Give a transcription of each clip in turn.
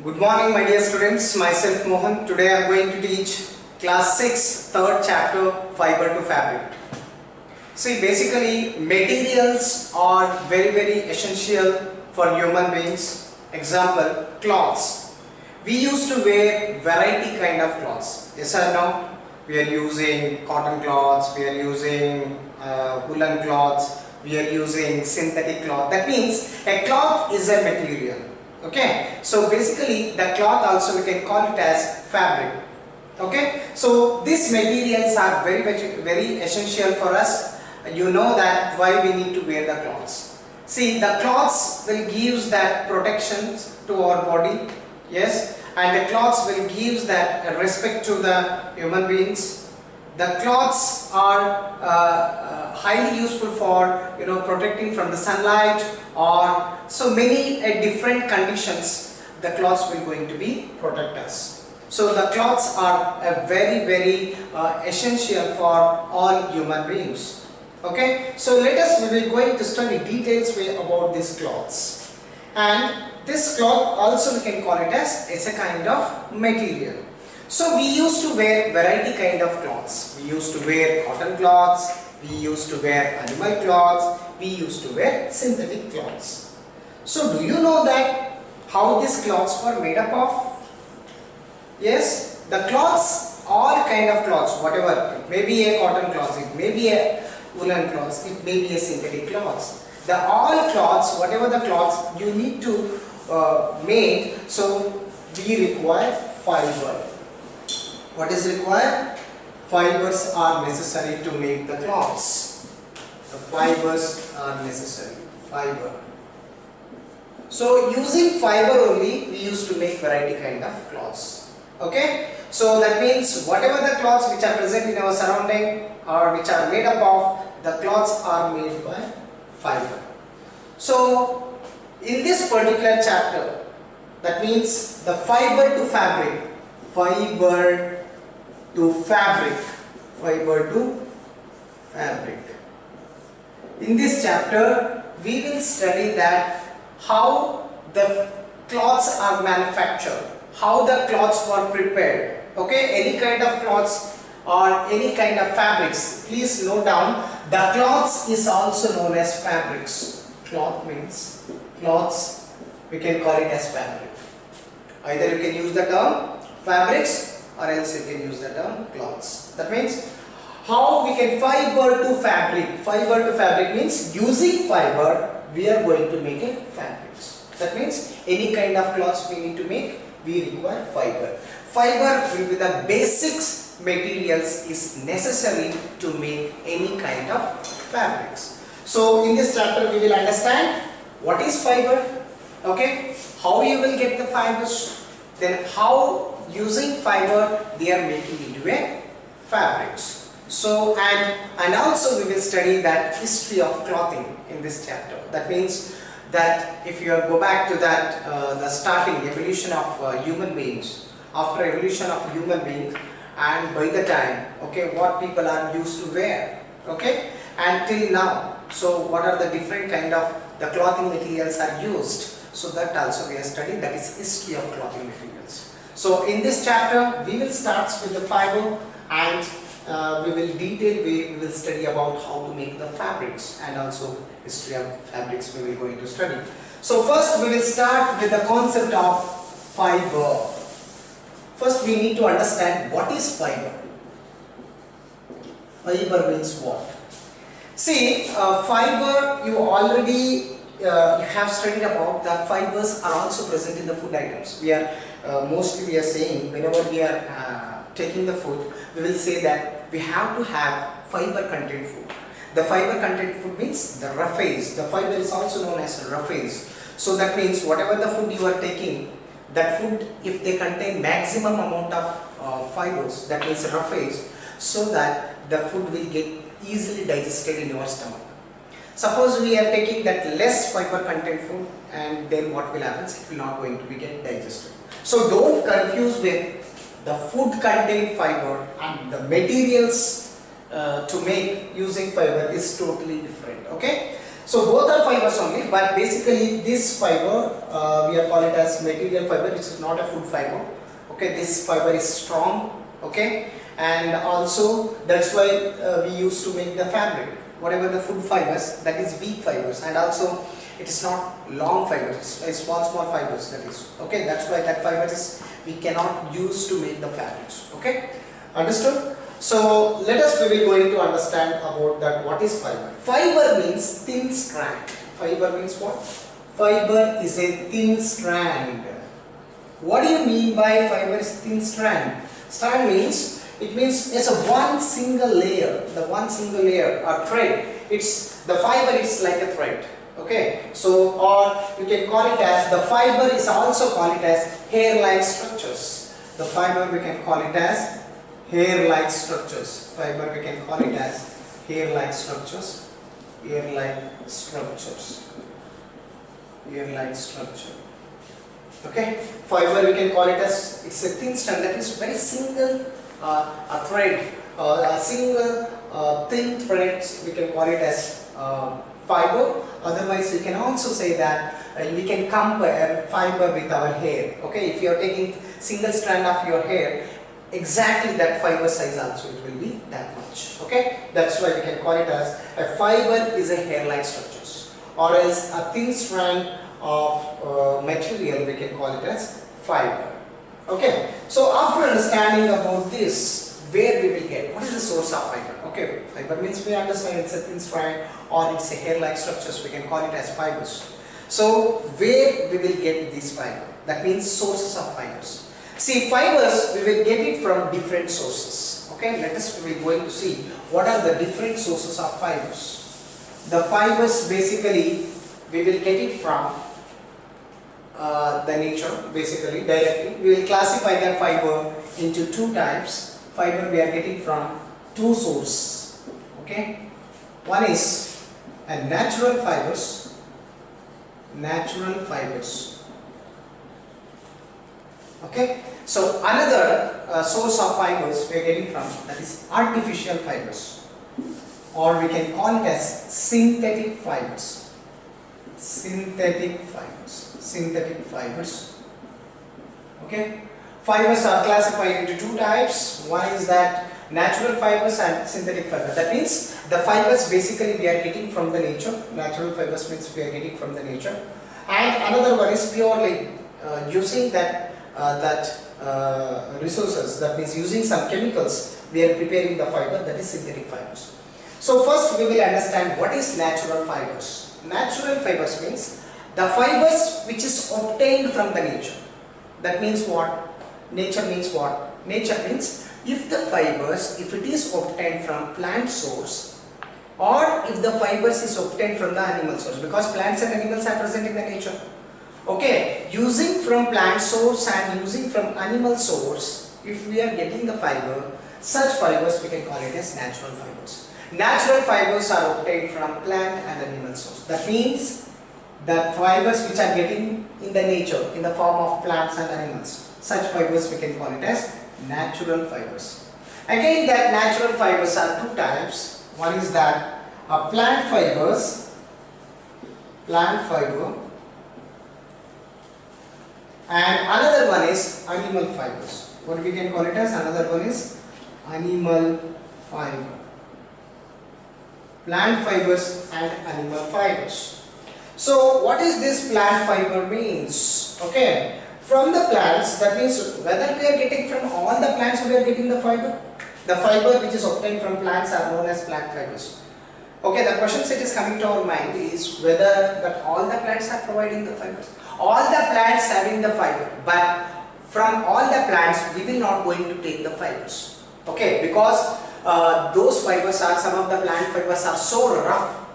Good morning, my dear students. Myself Mohan. Today I am going to teach class 6, third chapter, fiber to fabric. See, basically materials are very essential for human beings. Example, cloths. We used to wear variety kind of cloths. Yes or no? We are using cotton cloths, we are using woolen cloths, we are using synthetic cloth. That means a cloth is a material. Okay, so basically the cloth also we can call it as fabric. Okay, so these materials are very essential for us. You know that why we need to wear the clothes. See, the clothes will give that protection to our body. Yes, and the clothes will give that respect to the human beings. The clothes are highly useful for protecting from the sunlight or so many different conditions. The clothes will going to be protect us. So the clothes are very essential for all human beings. Okay, so we will going to study details about these cloths. And this cloth also we can call it as it's a kind of material. So we used to wear variety kind of cloths. We used to wear cotton cloths, we used to wear animal cloths, we used to wear synthetic cloths. So do you know that how these cloths were made up of? Yes, the cloths, all kind of cloths, whatever, it may be a cotton cloth, it may be a woolen cloths, it may be a synthetic cloths. The all cloths, whatever the cloths you need to make, so we require fiber. What is required? Fibers are necessary to make the cloths. The fibers are necessary. Fiber. So using fiber only, we used to make variety kind of cloths. Okay. So that means whatever the cloths which are present in our surrounding or which are made up of, the cloths are made by fiber. So in this particular chapter, that means the fiber to fabric. Fiber to fabric. Fiber to fabric. In this chapter, we will study that how the cloths are manufactured, how the cloths were prepared. Okay, any kind of cloths or any kind of fabrics. Please note down, the cloths is also known as fabrics. Cloth means cloths, we can call it as fabric. Either you can use the term fabrics or else you can use the term cloths. That means how we can fiber to fabric. Fiber to fabric means using fiber we are going to make a fabrics. That means any kind of cloths we need to make, we require fiber. Fiber will be the basics materials is necessary to make any kind of fabrics. So in this chapter we will understand what is fiber, okay, how you will get the fibers, then how using fiber they are making into a fabrics. So and also we will study that history of clothing in this chapter. That means that if you go back to that the starting evolution of human beings, after evolution of human beings and by the time, okay, what people are used to wear, okay, and till now, so what are the different kind of the clothing materials are used. So that also we are studying, that is history of clothing materials. So in this chapter we will start with the fiber and we will study about how to make the fabrics and also history of fabrics we will going to study. So first we will start with the concept of fiber. First we need to understand what is fiber. Fiber means what? See, fiber you already you have studied about that fibers are also present in the food items. We are mostly we are saying whenever we are taking the food, we will say that we have to have fiber content food. The fiber content food means the roughage. The fiber is also known as roughage. So that means whatever the food you are taking, that food if they contain maximum amount of fibers, that means roughage, so that the food will get easily digested in your stomach. Suppose we are taking that less fiber content food and then what will happen? It will not going to be get digested. So don't confuse with the food contain fiber and the materials to make using fiber is totally different. Okay. So both are fibers only, but basically this fiber we are calling it as material fiber. It is not a food fiber. Okay, this fiber is strong. Okay, and also that's why we used to make the fabric. Whatever the food fibers, that is weak fibers, and also it is not long fibers, it's small fibers, that is. Okay, that's why that fiber is we cannot use to make the fabrics. Okay, understood? So let us we will going to understand about that what is fiber. Fiber means thin strand. Fiber means what? Fiber is a thin strand. What do you mean by fiber is thin strand? Strand means, it means it's a one single layer. The one single layer or thread. It's the fiber is like a thread. Okay, so or you can call it as the fiber is also called it as hair-like structures. The fiber we can call it as hair-like structures. Fiber we can call it as hair-like structures. Hair-like structures. Hair-like structure. Okay, fiber we can call it as, it's a thin strand, that is very single a thread, a single thin threads we can call it as fiber. Otherwise we can also say that we can compare fiber with our hair. Okay, if you are taking single strand of your hair, exactly that fiber size also it will be that much. Okay, that's why we can call it as a fiber is a hair-like structures, or else a thin strand of material we can call it as fiber. Okay, so after understanding about this, where we will get, what is the source of fiber? Okay, fiber means we understand it's a thin strand or it's a hair-like structures, we can call it as fibers. So where we will get this fiber? That means sources of fibers. See, fibers we will get it from different sources. Okay, let us we will going to see what are the different sources of fibers. The fibers basically we will get it from the nature, basically directly. We will classify the fiber into two types. Fiber we are getting from two sources. Okay, one is a natural fibers. Natural fibers. Okay, so another source of fibers we are getting from, that is artificial fibers, or we can call it as synthetic fibers. Synthetic fibers. Synthetic fibers. Okay, fibers are classified into two types. One is that natural fibers and synthetic fibers. That means the fibers basically we are getting from the nature. Natural fibers means we are getting from the nature, and another one is purely using that resources. That means using some chemicals we are preparing the fiber, that is synthetic fibers. So first we will understand what is natural fibers. Natural fibers means the fibers which is obtained from the nature. That means what? Nature means what? Nature means if the fibers, if it is obtained from plant source, or if the fibers is obtained from the animal source, because plants and animals are present in the nature. Okay, using from plant source and using from animal source, if we are getting the fiber, such fibers we can call it as natural fibers. Natural fibers are obtained from plant and animal source. That means the fibers which are getting in the nature in the form of plants and animals, such fibers we can call it as natural fibers. Again, that natural fibers are two types. One is that plant fibers, plant fiber, and another one is animal fibers. What we can call it as, another one is animal fiber. Plant fibers and animal fibers. So what is this plant fiber means? Okay, from the plants, that means whether we are getting from all the plants we are getting the fiber. The fiber which is obtained from plants are known as plant fibers. Okay, the question that is coming to our mind is whether that all the plants are providing the fibers. All the plants having the fiber, but from all the plants we will not going to take the fibers. Okay, because those fibers are, some of the plant fibers are so rough,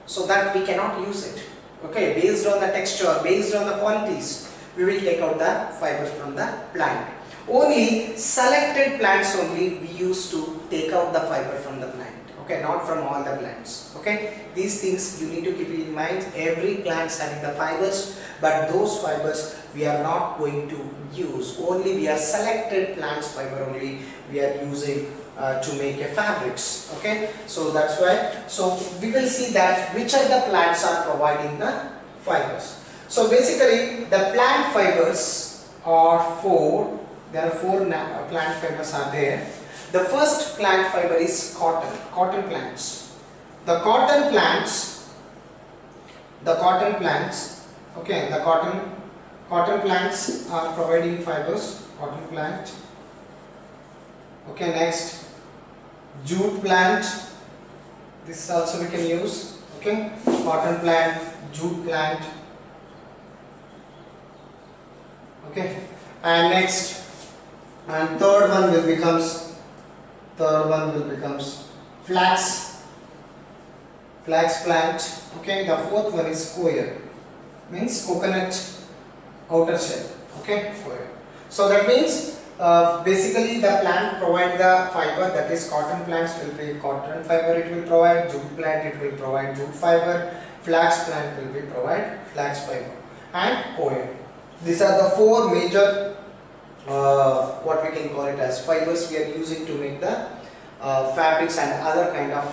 so that we cannot use it. Okay, based on the texture, based on the qualities, we will take out the fibers from the plant. Only selected plants only we used to take out the fiber from the plant. Okay, not from all the plants. Okay, these things you need to keep in mind. Every plant is having the fibers, but those fibers we are not going to use. Only we are selected plants fiber only we are using to make a fabrics. Okay, so that's why. So we will see that which are the plants are providing the fibers. So basically the plant fibers are four. There are four plant fibers are there. The first plant fiber is cotton plants. The cotton plants, okay, the cotton plants are providing fibers. Cotton plant. Okay, next jute plant. This also we can use. Okay, cotton plant, jute plant. Okay, and next, and third one will becomes flax plant. Okay, the fourth one is coir, means coconut outer shell. Okay, coir. So that means basically the plant provide the fiber, that is cotton plants will be cotton fiber it will provide, jute plant it will provide jute fiber, flax plant will be provide flax fiber, and coir. These are the four major what we can call it as fibers we are using to make the fabrics and other kind of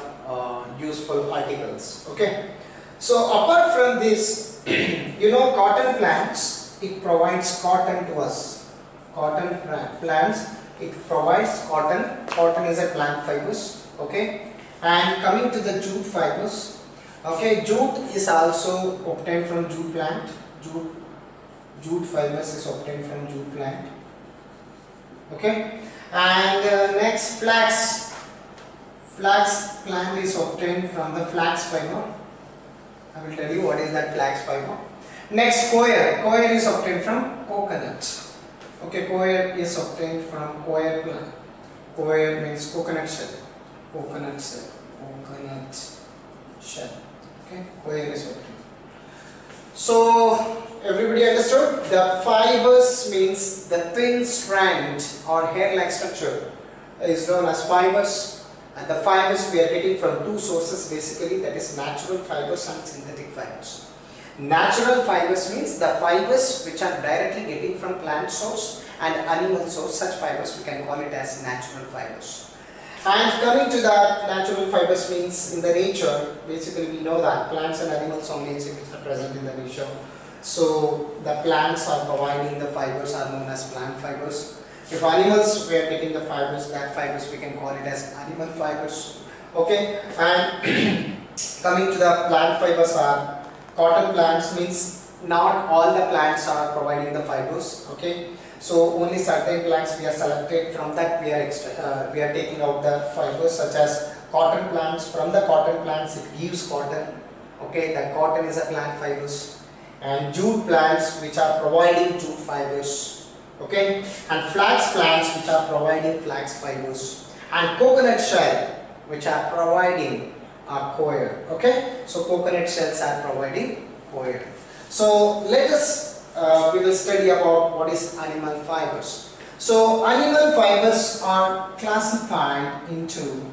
useful articles. Okay, so apart from this, you know, cotton plants, it provides cotton to us. Cotton plants, it provides cotton. Cotton is a plant fibers. Okay, and coming to the jute fibers. Okay, jute is also obtained from jute plant. Jute fibers is obtained from jute plant. Okay, and next flax plant is obtained from the flax fiber. I will tell you what is that flax fiber. Next, coir is obtained from coconut. Okay, coir is obtained from coir plant. Coir means coconut shell. Coconut shell. Okay, coir is obtained. So everybody understood? The fibers means the thin strand or hair-like structure is known as fibers, and the fibers we are getting from two sources basically, that is natural fibers and synthetic fibers. Natural fibers means the fibers which are directly getting from plant source and animal source, such fibers we can call it as natural fibers. And coming to that, natural fibers means in the nature, basically we know that plants and animals only which are present in the nature. So the plants are providing the fibers are known as plant fibers. If animals we are getting the fibers, that fibers we can call it as animal fibers. Okay, and coming to the plant fibers are cotton plants, means not all the plants are providing the fibers. Okay, so only certain plants we are selected, from that we are taking out the fibers, such as cotton plants. From the cotton plants it gives cotton. Okay, the cotton is a plant fibers. And jute plants which are providing jute fibers. Okay, and flax plants which are providing flax fibers, and coconut shell which are providing coir. Okay, so coconut shells are providing coir. So let us we will study about what is animal fibers. So animal fibers are classified into,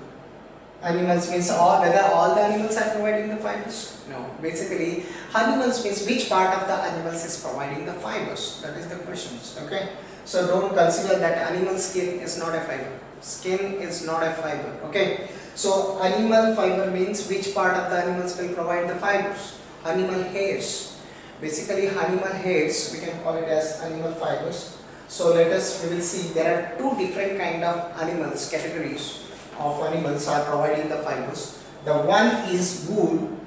animals means whether all the animals are providing the fibers? No. Basically, animals means which part of the animals is providing the fibers. That is the question. Okay. So don't consider that animal skin is not a fiber. Skin is not a fiber. Okay. So animal fiber means which part of the animals will provide the fibers. Animal hairs. Basically, animal hairs we can call it as animal fibers. So we will see there are two different kind of animals, categories of animals are providing the fibers. The one is wool,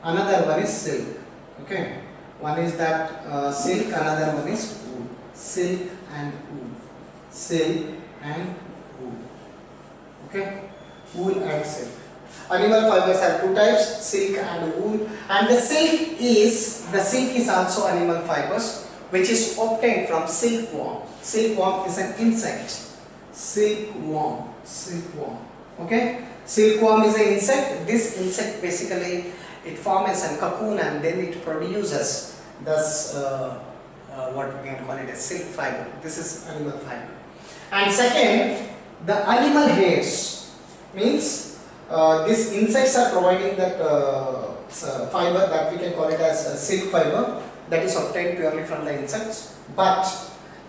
another one is silk. Okay, one is that silk, another one is wool. Silk and wool. Okay, wool and silk. Animal fibers are two types, silk and wool, and the silk is also animal fibers, which is obtained from silkworm. Silkworm is an insect. Silkworm. Okay, silkworm is an insect. This insect basically it forms a cocoon and then it produces this what we can call it as silk fiber. This is animal fiber. And second, the animal hairs means these insects are providing that fiber that we can call it as silk fiber, that is obtained purely from the insects. But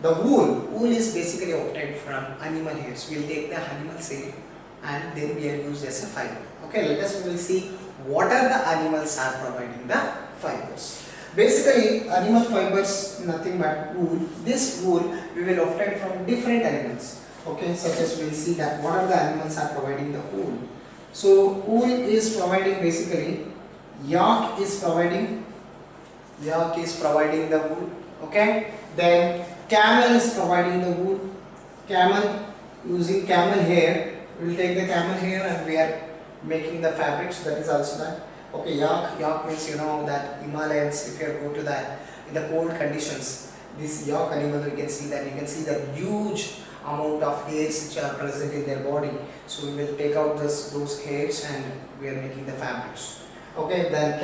The wool is basically obtained from animal hairs. We will take the animal hair and then we are used as a fiber. Okay, let us will see what are the animals are providing the fibers. Basically, animal fibers nothing but wool. This wool we will obtain from different animals. Okay, such as we will see that what are the animals are providing the wool. So wool is providing basically, yak is providing the wool. Okay, then camel is providing the wool. Camel, using camel hair, we will take the camel hair and we are making the fabrics. That is also that. Okay, yak means, you know, that Himalayas, if you go to that in the cold conditions, this yak animal, you can see the huge amount of hairs which are present in their body. So we will take out those hairs and we are making the fabrics. Okay, then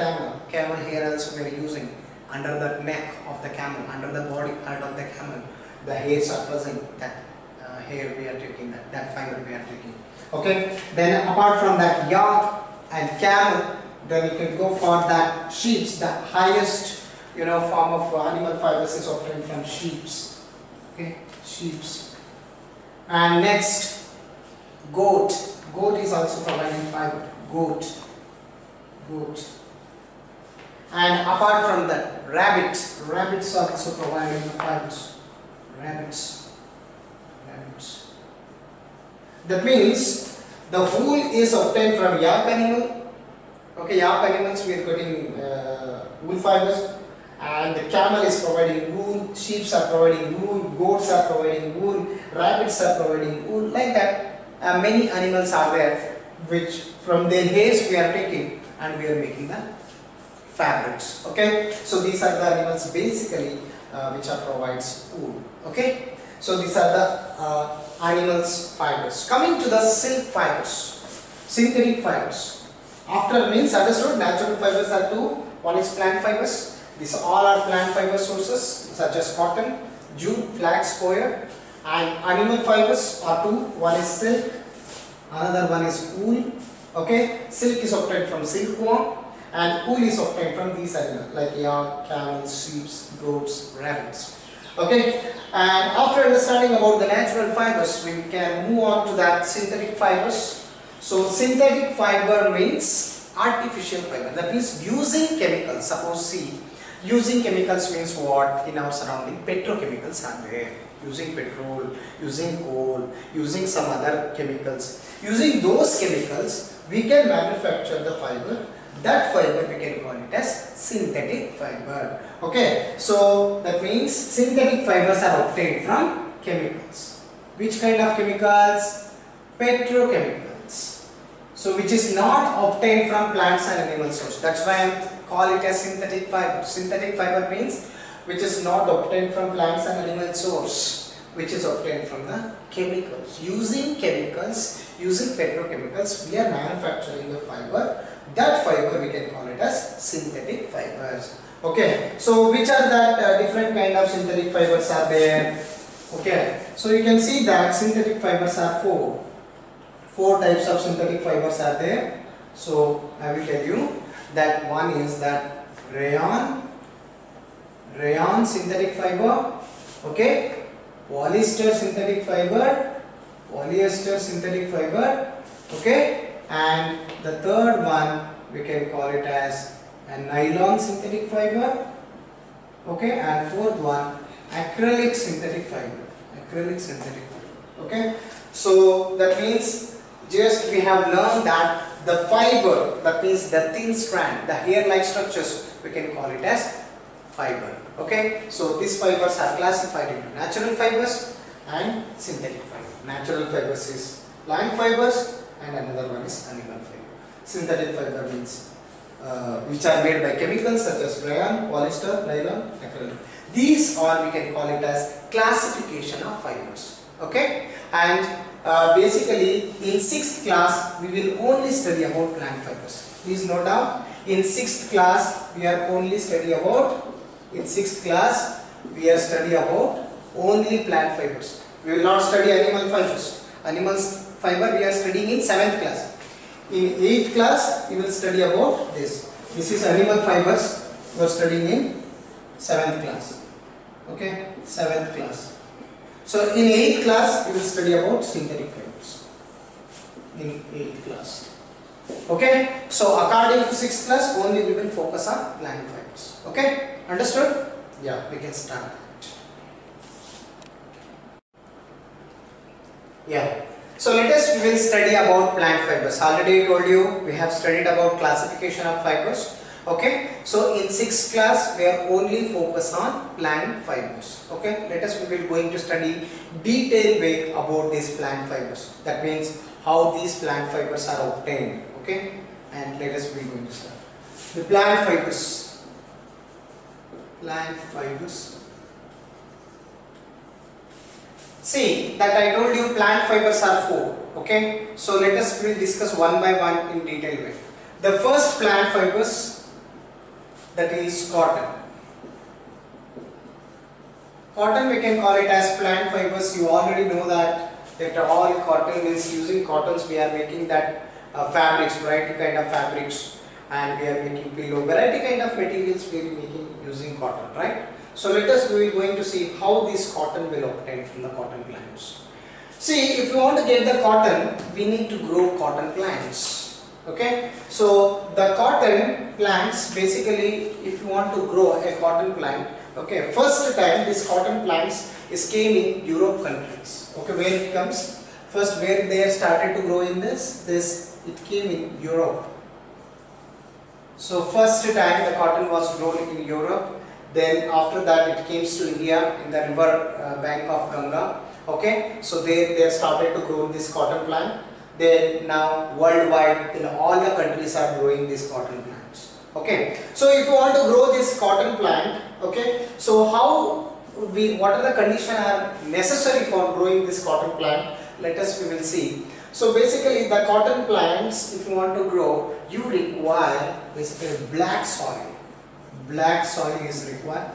camel hair also we are using under the neck of the camel, under the body part of the camel. The hairs are present. That hair we are taking, that fiber we are taking. Okay, then apart from that yak and camel, then you can go for that sheeps. The highest, you know, form of animal fibers is obtained from sheeps. Okay, sheeps. And next, goat is also providing fiber. Goat. And apart from that, rabbits are also providing the fibers. Rabbits. That means the wool is obtained from yak animal. Okay, yak animals we are getting wool fibers, and the camel is providing wool, sheep are providing wool, goats are providing wool, rabbits are providing wool. Like that, many animals are there which from their hairs we are taking and we are making the fabrics. Okay, so these are the animals basically which are provides wool. Okay, so these are the animals fibers. Coming to the silk fibers, synthetic fibers. After means understood, natural fibers are two. One is plant fibers. These all are plant fiber sources such as cotton, jute, flax, coir. And animal fibers are two. One is silk, another one is wool. Okay, silk is obtained from silkworm and wool is obtained from these animals like yak, camels, sheep, goats, rabbits. Okay, and after understanding about the natural fibers, we can move on to that synthetic fibers. So synthetic fiber means artificial fiber, that means using chemicals. Suppose see, using chemicals means what? In our surrounding, petrochemicals are there. Using petrol, using coal, using some other chemicals. Using those chemicals, we can manufacture the fiber. That fiber we can call it as synthetic fiber. Okay, so that means synthetic fibers are obtained from chemicals. Which kind of chemicals? Petrochemicals. So which is not obtained from plants and animal source. That's why I call it as synthetic fiber. Synthetic fiber means which is not obtained from plants and animal source, which is obtained from the chemicals. Using chemicals, using petrochemicals, we are manufacturing the fiber. That fiber we can call it as synthetic fibers. Okay, so which are that different kind of synthetic fibers are there? Okay, so you can see that synthetic fibers are four types of synthetic fibers are there. So I will tell you that one is that rayon synthetic fiber, okay, polyester synthetic fiber, okay, and the third one we can call it as a nylon synthetic fiber, okay, and fourth one acrylic synthetic fiber, okay. So that means just we have learned that the fiber, that means the thin strand, the hair-like structures, we can call it as fiber. Okay, so these fibers are classified into natural fibers and synthetic fiber. Natural fibers is plant fibers and another one is animal fiber. Synthetic fiber means which are made by chemicals such as rayon, polyester, nylon, acrylic. These all we can call it as classification of fibers. Okay, and basically in 6th class we will only study about plant fibers. Please note down, in 6th class we are only study about only plant fibers. We will not study animal fibers. Animal fiber we are studying in 7th class. In 8th class we will study about this. This is animal fibers we are studying in 7th class. Okay, 7th class. So in 8th class we will study about synthetic fibers. In 8th class. Okay. So according to 6th class only we will focus on plant fibers. Okay. Understood? Yeah, we can start that. Yeah. So let us we will study about plant fibers. Already I told you we have studied about classification of fibers. Okay. So in 6th class we are only focused on plant fibers. Okay. Let us we will going to study detailed way about these plant fibers. That means how these plant fibers are obtained. Okay. And let us we going to start. The plant fibers. Plant fibers. See that I told you plant fibers are 4. Okay. So let us we will discuss one by one in detail way. The first plant fibers, that is cotton. Cotton we can call it as plant fibers. You already know that all cotton means using cottons we are making that fabrics, variety kind of fabrics, and we are making pillow, variety kind of materials we are making using cotton, right? So let us we are going to see how this cotton will obtain from the cotton plants. See, if you want to get the cotton, we need to grow cotton plants. Okay, so the cotton plants, basically if you want to grow a cotton plant, okay, first time this cotton plants is came in Europe countries. Okay, where it comes first, where they started to grow in this it came in Europe. So first time the cotton was grown in Europe. Then after that it came to India in the river bank of Ganga. Okay, so they started to grow this cotton plant. Then now worldwide in all the countries are growing these cotton plants. Okay, so if you want to grow this cotton plant, okay, so what are the conditions are necessary for growing this cotton plant? Let us we will see. So basically the cotton plants, if you want to grow, you require basically black soil. Black soil is required,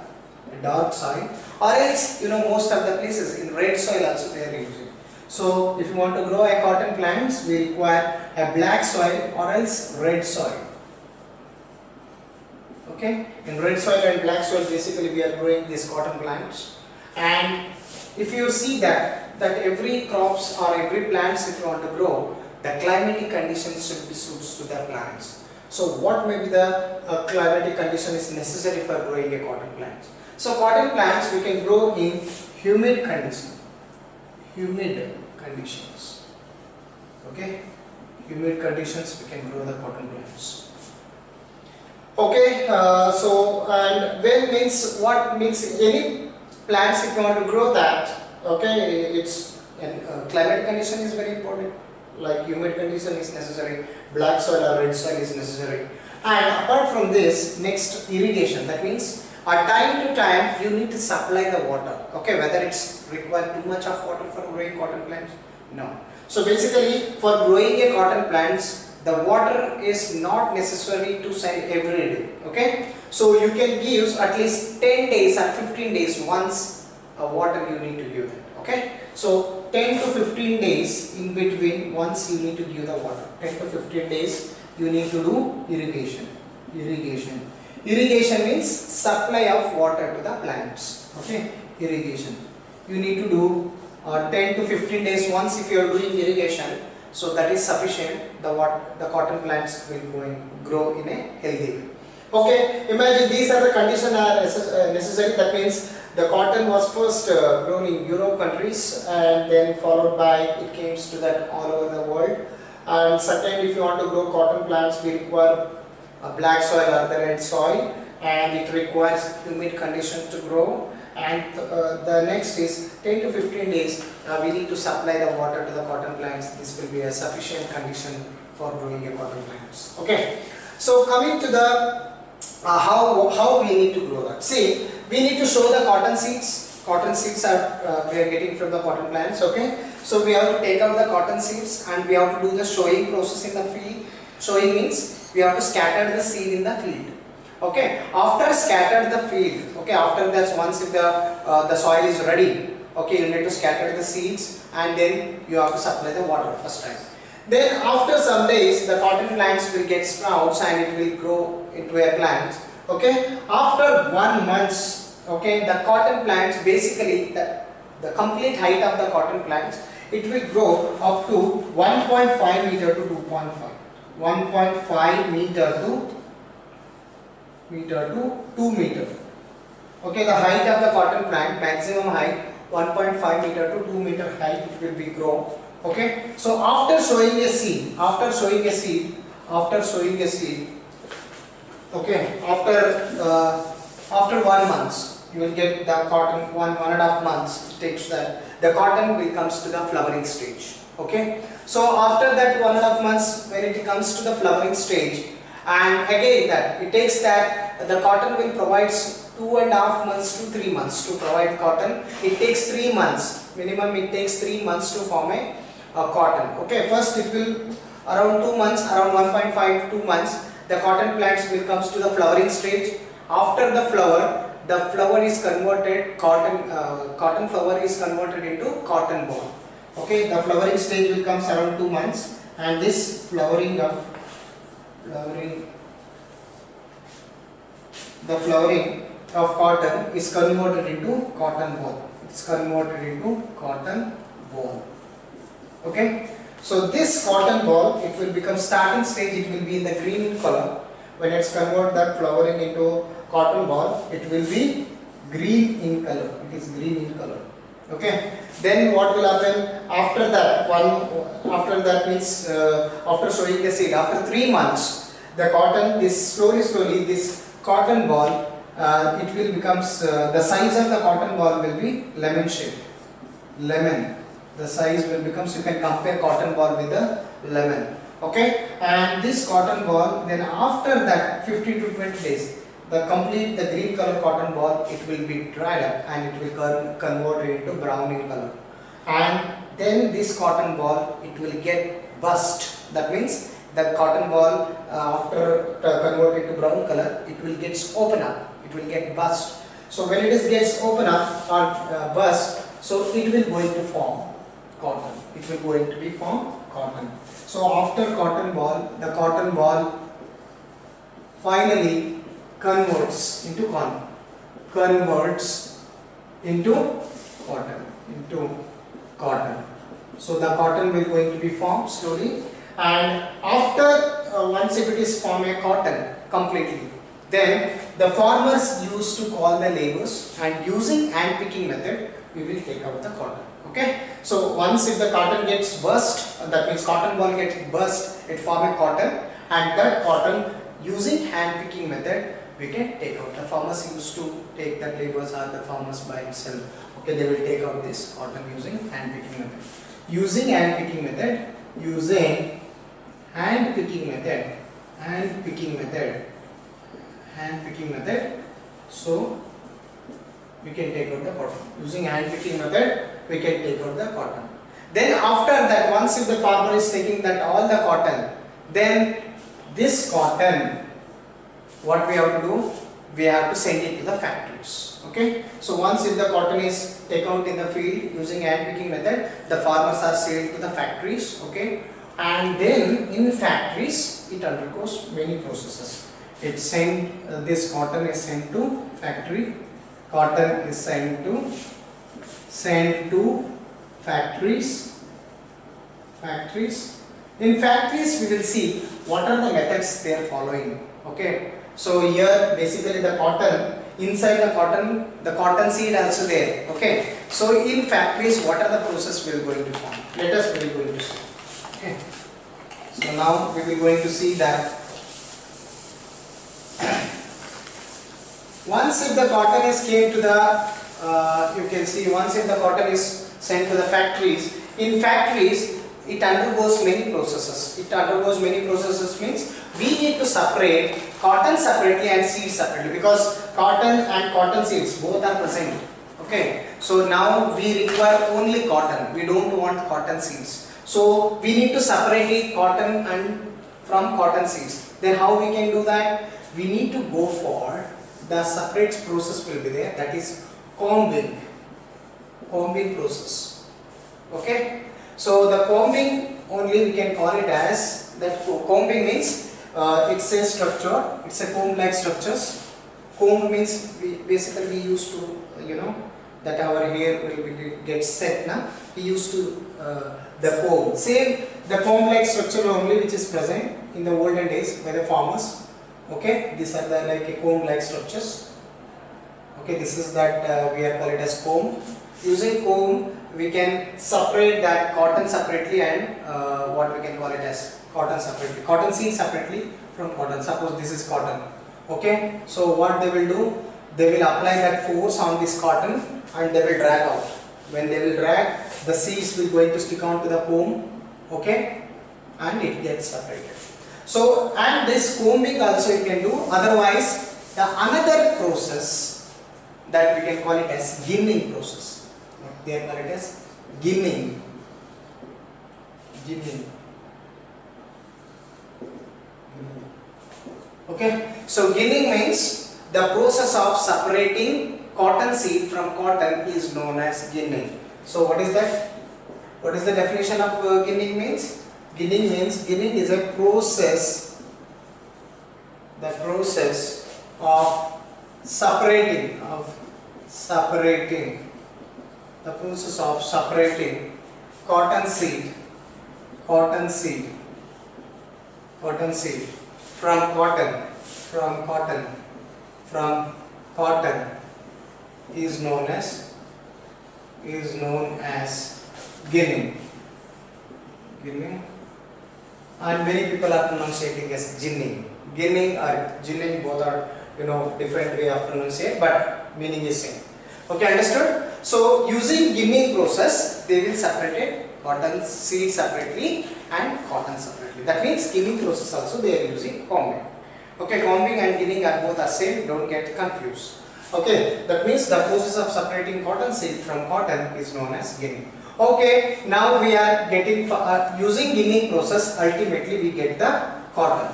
a dark soil, or else most of the places in red soil also they are using. So if you want to grow a cotton plants, we require a black soil or else red soil. Okay, in red soil and black soil basically we are growing these cotton plants. And if you see that every crops or every plants if you want to grow, the climatic conditions should be suits to the plants. So what may be the climatic condition is necessary for growing a cotton plant? So cotton plants we can grow in humid condition. Humid conditions. Okay, humid conditions we can grow the cotton plants. Okay, so and when means what means any plants if you want to grow that. Okay, it's climate condition is very important. Like humid condition is necessary, black soil or red soil is necessary. And apart from this, next irrigation. That means time to time you need to supply the water. Okay, whether it's required too much of water for growing cotton plants? No. So basically for growing a cotton plants, the water is not necessary to send every day. Okay, so you can give at least 10 days or 15 days once water you need to give it. Okay, so 10 to 15 days in between once you need to give the water. 10 to 15 days you need to do irrigation. Irrigation means supply of water to the plants. Okay, irrigation you need to do 10 to 15 days once if you are doing irrigation. So that is sufficient. The cotton plants will grow in a healthy way. Okay, imagine these are the conditions are necessary. That means the cotton was first grown in Europe countries and then followed by it came to that all over the world. And second, if you want to grow cotton plants, we require a black soil or the red soil, and it requires humid condition to grow. And the next is 10 to 15 days we need to supply the water to the cotton plants. This will be a sufficient condition for growing a cotton plants. Okay, so coming to the how we need to grow that. See, we need to show the cotton seeds. Cotton seeds are we are getting from the cotton plants. Okay, so we have to take out the cotton seeds and we have to do the showing process in the field. Showing means we have to scatter the seed in the field. Okay, after scatter the field, okay, after that once if the soil is ready, okay, you need to scatter the seeds and then you have to supply the water first time. Then after some days the cotton plants will get sprouts and it will grow into a plant. Okay, after 1 month, okay, the cotton plants basically the complete height of the cotton plants, it will grow up to 1.5 meter to 2.5. 1.5 meter to 2 meter. Okay, the height of the cotton plant, maximum height 1.5 meter to 2 meter height it will be grow. Okay, so after sowing a seed, okay, after 1 month you will get the cotton. 1.5 months it takes that the cotton will comes to the flowering stage. Okay, so after that 1.5 months, when it comes to the flowering stage, and again that it takes that the cotton will provide 2.5 months to 3 months to provide cotton. It takes 3 months minimum. It takes 3 months to form a cotton. Okay, first it will around 2 months, around 1.5 to 2 months. The cotton plants will comes to the flowering stage. After the flower is converted, cotton flower is converted into cotton ball. Okay, the flowering stage will comes around 2 months, and this flowering of cotton is converted into cotton ball. It's converted into cotton ball. Okay, so this cotton ball, it will become starting stage. It will be in the green in color. When it's convert that flowering into cotton ball, it will be green in color. It is green in color. Okay, then what will happen after that? After means after sowing the seed, after 3 months, the cotton, this slowly this cotton ball, it will becomes the size of the cotton ball will be lemon shaped. Lemon, the size will becomes, you can compare cotton ball with the lemon. Okay, and this cotton ball, then after that 15 to 20 days, the green color cotton ball, it will be dried up and it will convert into brown in color, and then this cotton ball, it will get burst. That means the cotton ball, after converted to brown color, it will get open up, it will get burst. So when it gets open up or burst, so it will going to form cotton. It will going to be form cotton. So after cotton ball, the cotton ball finally converts into cotton. So the cotton will going to be formed slowly, and after once if it is formed a cotton completely, then the farmers used to call the laborers, and using hand picking method we will take out the cotton. Okay, so once if the cotton gets burst, that means cotton ball gets burst, it form a cotton, and that cotton using hand picking method we can take out. The farmers used to take that, laborers or the farmers by itself. Okay, they will take out this cotton using hand picking method. Using hand picking method. So we can take out the cotton. Using hand picking method, we can take out the cotton. Then after that, once if the farmer is taking that all the cotton, then this cotton, what we have to do? We have to send it to the factories. Okay. So once if the cotton is taken out in the field using hand picking method, the farmers are sent to the factories. Okay. And then in factories, it undergoes many processes. It's sent. This cotton is sent to factory. Cotton is sent to factories. In factories, we will see what are the methods they are following. Okay. So here basically the cotton, inside the cotton seed also there. Okay. So in factories, what are the process we are going to form? Let us we will going to see. Okay. So now we will going to see that once if the cotton is came to the, you can see once if the cotton is sent to the factories, in factories it undergoes many processes. It undergoes many processes means we need to separate cotton separately and seeds separately, because cotton and cotton seeds both are present. Okay. So now we require only cotton. We don't want cotton seeds. So we need to separate cotton and from cotton seeds. Then how we can do that? We need to go for the separate process will be there, that is combing process. Okay. So the combing only we can call it as that. Combing means it's a structure, it's a comb like structures. Comb means we basically we used to, that our hair will be get set. Na? We used to the comb. Same the comb-like structure only which is present in the olden days by the farmers. Okay, these are the like a comb-like structures. Okay, this is that we are called it as comb. Using comb, we can separate that cotton separately and what we can call it as cotton separately, cotton seed separately from cotton. Suppose this is cotton. Okay, so what they will do, they will apply that force on this cotton and they will drag out. When they will drag, the seeds will going to stick onto the comb. Okay, and it gets separated. So, and this combing also you can do. Otherwise, the another process that we can call it as ginning process. They call it as ginning. Okay, so ginning means the process of separating cotton seed from cotton is known as ginning. So what is that? What is the definition of ginning means? Ginning means, ginning is a process, the process of separating, the process of separating cotton seed from cotton is known as ginning. And many people are pronouncing as ginning. Ginning or ginning, both are different way of pronunciation, but meaning is same. Okay, understood? So using ginning process, they will separate cotton seed separately and cotton separately. That means ginning process also they are using combing. Okay, combing and ginning are both the same. Don't get confused. Okay, that means the process of separating cotton seed from cotton is known as ginning. Okay, now we are getting using ginning process. Ultimately, we get the cotton.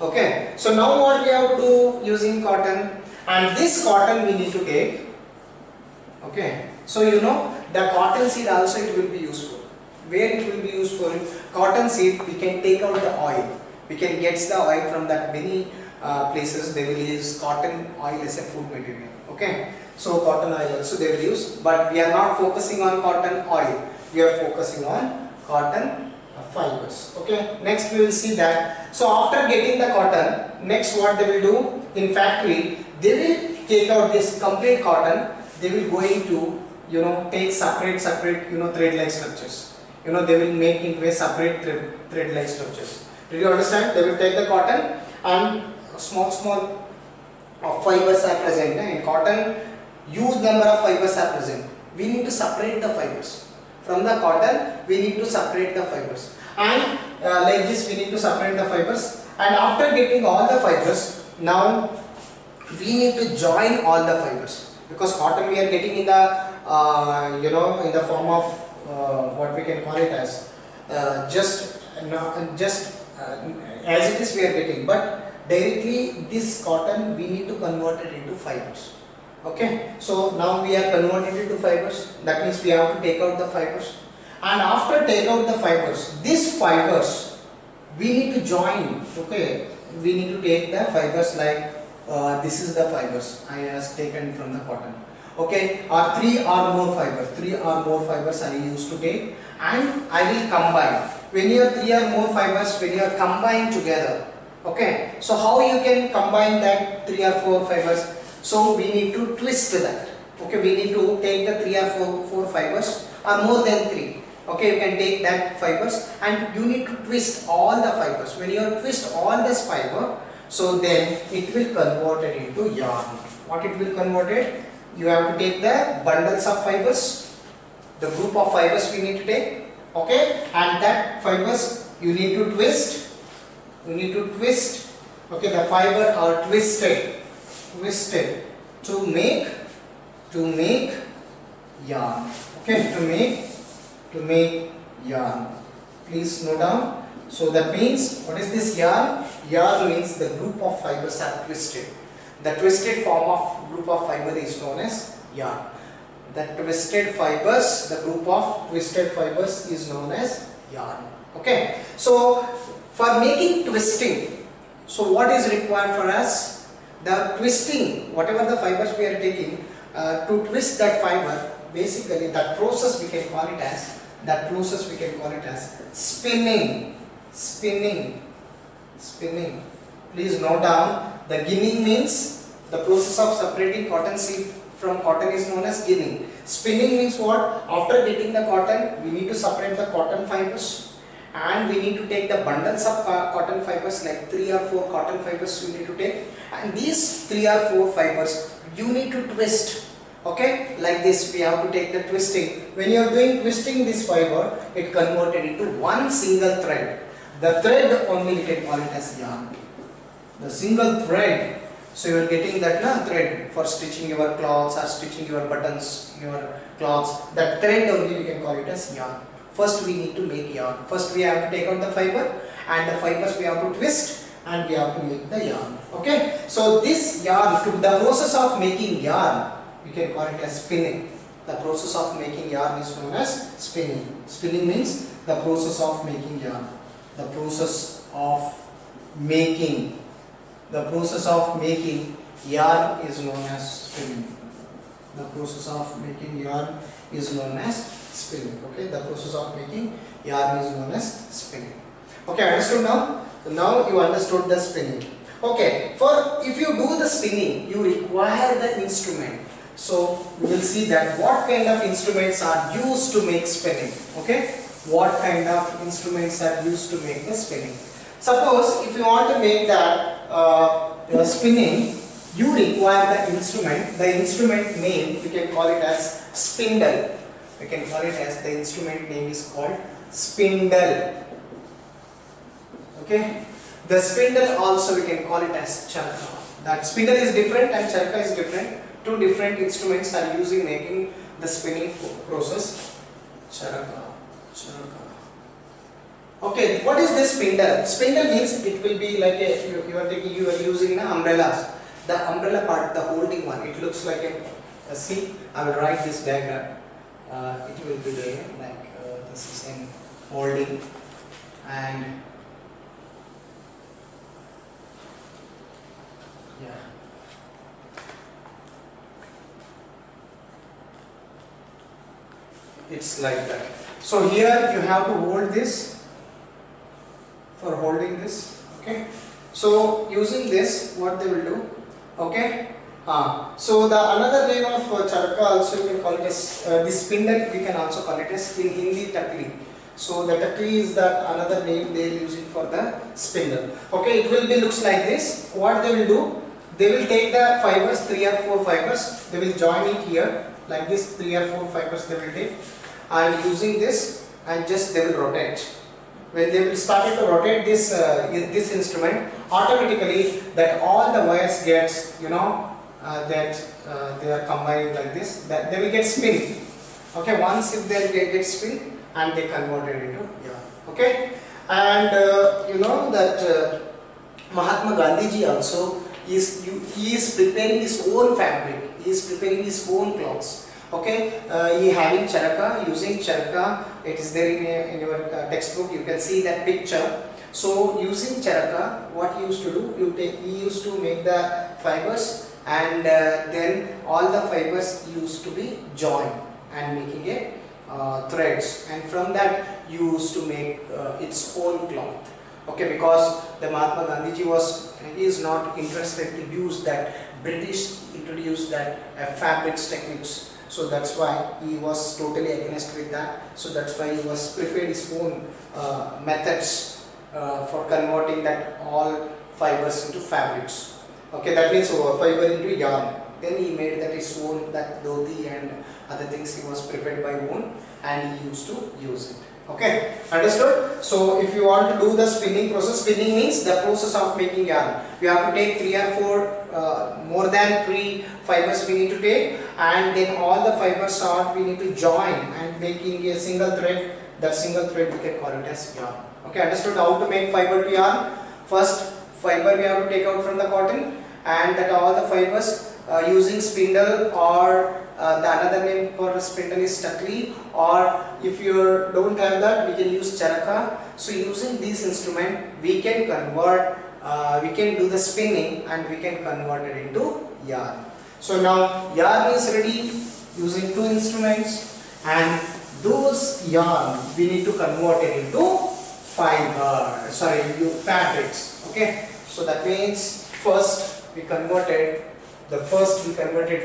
Okay, so now what we have to do using cotton, and this cotton we need to take. Okay, so the cotton seed also it will be useful. Where it will be useful? Cotton seed we can take out the oil. We can get the oil from that many places. They will use cotton oil as a food material. Okay, so cotton oil also they will use, but we are not focusing on cotton oil. We are focusing on cotton fibers. Okay, next we will see that. So after getting the cotton, next what they will do in factory, they will take out this complete cotton. They will going to take separate thread-like structures. They will make into a separate thread-like structures. Did you understand? They will take the cotton and small fibers are present. In cotton, huge number of fibers are present. We need to separate the fibers. From the cotton, we need to separate the fibers. And like this, we need to separate the fibers. And after getting all the fibers, now we need to join all the fibers. Because cotton we are getting in the in the form of what we can call it as as it is we are getting, but directly this cotton we need to convert it into fibers. Okay, so now we are converting it into fibers. That means we have to take out the fibers, and after take out the fibers, these fibers we need to join. Okay, we need to take the fibers like this is the fibers I have taken from the cotton. Okay, or 3 or more fibers I used to take, and I will combine. When you are 3 or more fibers, when you are combined together, okay, so how you can combine that 3 or 4 fibers? So we need to twist that. Okay, we need to take the 3 or 4 fibers or more than 3. Okay, you can take that fibers and you need to twist all the fibers. When you twist all this fiber, so then it will convert it into yarn. What it will convert it? You have to take the bundles of fibers, the group of fibers we need to take. Okay, and that fibers you need to twist. Okay, the fiber are twisted to make yarn. Okay, to make yarn. Please note down. So that means, what is this yarn? Yarn means the group of fibers are twisted. The twisted form of group of fiber is known as yarn. The twisted fibers, the group of twisted fibers is known as yarn. Okay. So for making twisting, so what is required for us? The twisting, whatever the fibers we are taking, to twist that fiber, basically that process we can call it as spinning. Please note down, the ginning means the process of separating cotton seed from cotton is known as ginning. Spinning means what? After getting the cotton, we need to separate the cotton fibers, and we need to take the bundles of cotton fibers, like 3 or 4 cotton fibers you need to take, and these 3 or 4 fibers you need to twist. Okay, like this we have to take the twisting. When you are doing twisting this fiber, it converted into one single thread. The thread only we can call it as yarn. The single thread. So you are getting that thread for stitching your cloths or stitching your buttons, your cloths. That thread only we can call it as yarn. First we need to make yarn. First we have to take out the fiber, and the fibers we have to twist, and we have to make the yarn. Okay. So this yarn, the process of making yarn, we can call it as spinning. The process of making yarn is known as spinning. Spinning means the process of making yarn. The process of making yarn is known as spinning. The process of making yarn is known as spinning. Okay, the process of making yarn is known as spinning. Okay, understood now? So now you understood the spinning. Okay, for if you do the spinning, you require the instrument. So we will see that what kind of instruments are used to make spinning. Okay, what kind of instruments are used to make the spinning. Suppose if you want to make that spinning, you require the instrument. The instrument name we can call it as spindle. We can call it as, the instrument name is called spindle. Okay, the spindle also we can call it as charka. That spindle is different and charka is different. Two different instruments are used in making the spinning process. Charaka. Okay, what is this spindle? Spindle means it will be like a, you are using umbrellas. The umbrella part, the holding one, it looks like a see, I will write this diagram. It will be there, like this is in holding, and yeah. It's like that. So here you have to hold this for holding this. Okay. So using this, what they will do? Okay. So the another name of charka also you can call it as this spindle. We can also call it as in Hindi takli. So the takli is that another name they are using for the spindle. Okay. It will be looks like this. What they will do? They will take the fibers, 3 or 4 fibers. They will join it here like this. 3 or 4 fibers they will take, and using this, and just they will rotate. When they will start to rotate this this instrument, automatically that all the wires gets, that they are combined like this, that they will get spin. Okay, once if they get spin, and they convert it into yarn. Okay, and you know that Mahatma Gandhi ji also he is preparing his own fabric. He is preparing his own clothes. Okay, he having charaka, using charaka. It is there in your textbook. You can see that picture. So using charaka, what he used to do? He used to make the fibers, and then all the fibers used to be joined and making a threads, and from that you used to make its own cloth. Okay, because the Mahatma Gandhi ji is not interested to use that British introduced that fabrics techniques. So that's why he was totally against with that. So that's why he was prepared his own methods for converting that all fibers into fabrics. Okay, that means fiber into yarn. Then he made that his own, that dhoti and other things he was prepared by own, and he used to use it. Okay, understood? So if you want to do the spinning process, spinning means the process of making yarn. We have to take 3 or 4, more than 3 fibers we need to take, and then all the fibers are we need to join and making a single thread. That single thread we can call it as yarn. Okay, understood how to make fiber to yarn? First fiber we have to take out from the cotton, and that all the fibers using spindle, or the another name for spindle is takli, or if you don't have that, we can use charaka. So using this instrument we can convert, we can do the spinning, and we can convert it into yarn. So now yarn is ready using two instruments, and those yarn we need to convert it into fabrics. Okay, so that means first we converted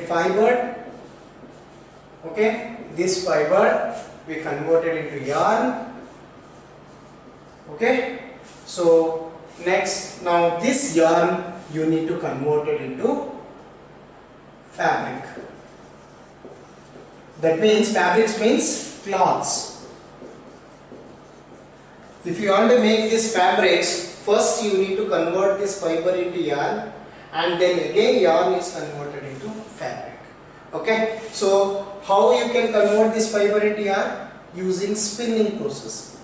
fiber. Okay, this fiber we converted into yarn. Okay, so next, now this yarn you need to convert it into fabric. That means fabrics means cloths. If you want to make these fabrics, first you need to convert this fiber into yarn, and then again yarn is converted into fabric. Okay, so how you can convert this fiber into yarn? Using spinning process.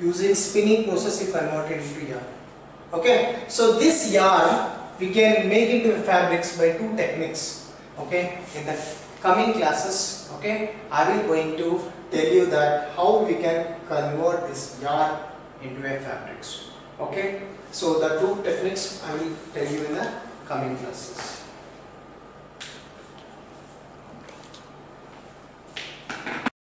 Using spinning process you convert it into yarn. Okay, so this yarn we can make into fabrics by two techniques. Okay, in the coming classes, okay, I will going to tell you that how we can convert this yarn into a fabrics. Okay, so the two techniques I will tell you in the coming classes.